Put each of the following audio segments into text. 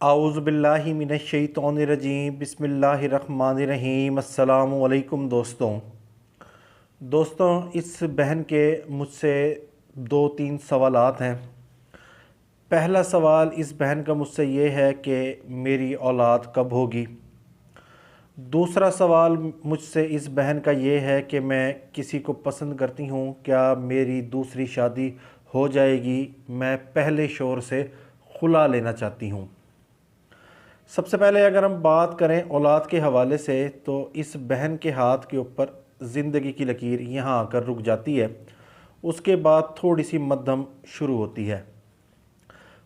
आऊज़ुबिल्लाहि मिनश्शैतानिर्रजीम बिस्मिल्लाहिर्रहमानिर्रहीम। अस्सलामु अलैकुम दोस्तों, इस बहन के मुझसे दो तीन सवालात हैं। पहला सवाल इस बहन का मुझसे ये है कि मेरी औलाद कब होगी। दूसरा सवाल मुझसे इस बहन का ये है कि मैं किसी को पसंद करती हूँ, क्या मेरी दूसरी शादी हो जाएगी। मैं पहले शौहर से खुला लेना चाहती हूँ। सबसे पहले अगर हम बात करें औलाद के हवाले से, तो इस बहन के हाथ के ऊपर ज़िंदगी की लकीर यहाँ आकर रुक जाती है। उसके बाद थोड़ी सी मध्यम शुरू होती है।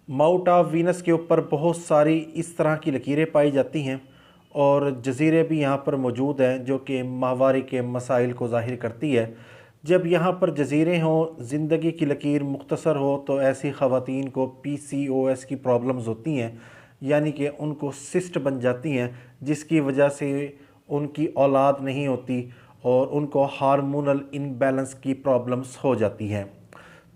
माउंट ऑफ वीनस के ऊपर बहुत सारी इस तरह की लकीरें पाई जाती हैं और जज़ीरे भी यहाँ पर मौजूद हैं, जो कि माहवारी के मसाइल को ज़ाहिर करती है। जब यहाँ पर जज़ीरे हों, ज़िंदगी की लकीर मुख्तसर हो, तो ऐसी ख़वातीन को PCOS की प्रॉब्लम्स होती हैं, यानी कि उनको सिस्ट बन जाती हैं, जिसकी वजह से उनकी औलाद नहीं होती और उनको हार्मोनल इनबैलेंस की प्रॉब्लम्स हो जाती हैं।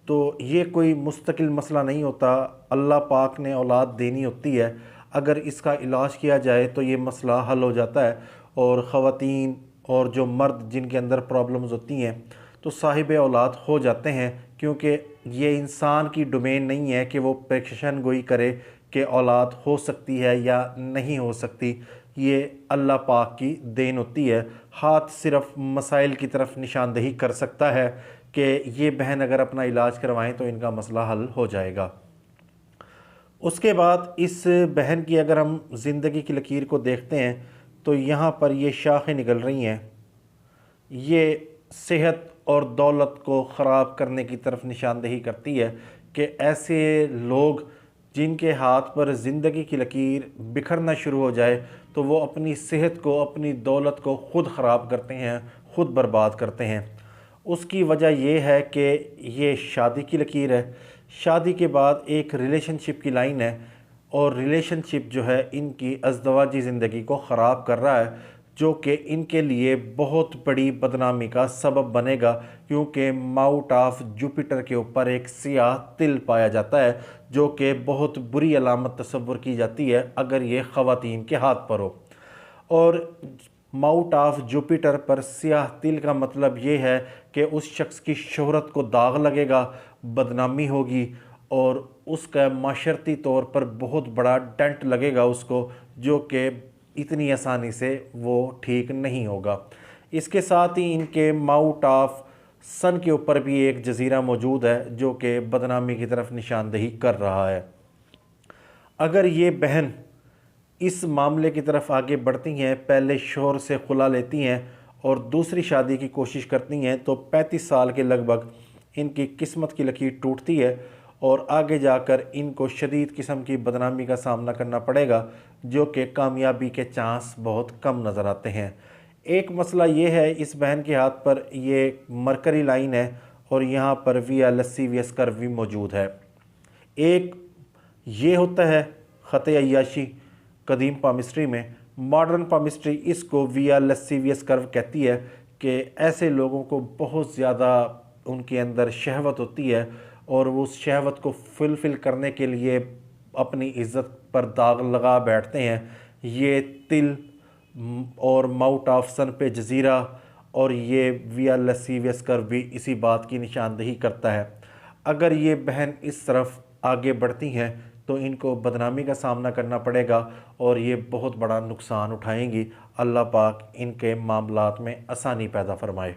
तो ये कोई मुस्तकिल मसला नहीं होता, अल्लाह पाक ने औलाद देनी होती है। अगर इसका इलाज किया जाए तो ये मसला हल हो जाता है और ख़वातीन और जो मर्द जिनके अंदर प्रॉब्लम्स होती हैं तो साहिब औलाद हो जाते हैं, क्योंकि ये इंसान की डोमेन नहीं है कि वो पेशन गोई करे कि औलाद हो सकती है या नहीं हो सकती। ये अल्लाह पाक की देन होती है। हाथ सिर्फ मसाइल की तरफ निशानदेही कर सकता है कि ये बहन अगर अपना इलाज करवाएं तो इनका मसला हल हो जाएगा। उसके बाद इस बहन की अगर हम ज़िंदगी की लकीर को देखते हैं तो यहाँ पर ये शाखें निकल रही हैं। ये सेहत और दौलत को ख़राब करने की तरफ निशानदेही करती है कि ऐसे लोग जिनके हाथ पर ज़िंदगी की लकीर बिखरना शुरू हो जाए तो वो अपनी सेहत को, अपनी दौलत को ख़ुद ख़राब करते हैं, ख़ुद बर्बाद करते हैं। उसकी वजह यह है कि ये शादी की लकीर है। शादी के बाद एक रिलेशनशिप की लाइन है और रिलेशनशिप जो है इनकी अज़दवाजी ज़िंदगी को ख़राब कर रहा है, जो कि इनके लिए बहुत बड़ी बदनामी का सबब बनेगा, क्योंकि माउंट ऑफ जुपिटर के ऊपर एक सियाह तिल पाया जाता है, जो कि बहुत बुरी अलामत तस्वुर की जाती है अगर ये ख़वातीन के हाथ पर हो। और माउंट ऑफ जुपिटर पर सियाह तिल का मतलब ये है कि उस शख्स की शोहरत को दाग लगेगा, बदनामी होगी और उसका माशरती तौर पर बहुत बड़ा डेंट लगेगा उसको, जो कि इतनी आसानी से वो ठीक नहीं होगा। इसके साथ ही इनके माउंट ऑफ सन के ऊपर भी एक जजीरा मौजूद है, जो कि बदनामी की तरफ निशानदेही कर रहा है। अगर ये बहन इस मामले की तरफ आगे बढ़ती हैं, पहले शौहर से खुला लेती हैं और दूसरी शादी की कोशिश करती हैं, तो 35 साल के लगभग इनकी किस्मत की लकीर टूटती है और आगे जाकर इनको शदीद किस्म की बदनामी का सामना करना पड़ेगा, जो कि कामयाबी के चांस बहुत कम नज़र आते हैं। एक मसला ये है, इस बहन के हाथ पर ये मरकरी लाइन है और यहाँ पर VLSCVS कर्व भी मौजूद है। एक ये होता है ख़त अय्याशी कदीम पामिस्ट्री में, मॉडर्न पामिस्ट्री इसको VLSCVS कर्व कहती है कि ऐसे लोगों को बहुत ज़्यादा उनके अंदर शहवत होती है और वो उस शहवत को फुलफ़िल करने के लिए अपनी इज़्ज़त पर दाग लगा बैठते हैं। ये तिल और माउंट ऑफ सन पे जज़ीरा और ये VLSCVS कर्व भी इसी बात की निशानदेही करता है। अगर ये बहन इस तरफ आगे बढ़ती हैं तो इनको बदनामी का सामना करना पड़ेगा और ये बहुत बड़ा नुकसान उठाएंगी। अल्लाह पाक इनके मामलात में आसानी पैदा फरमाए।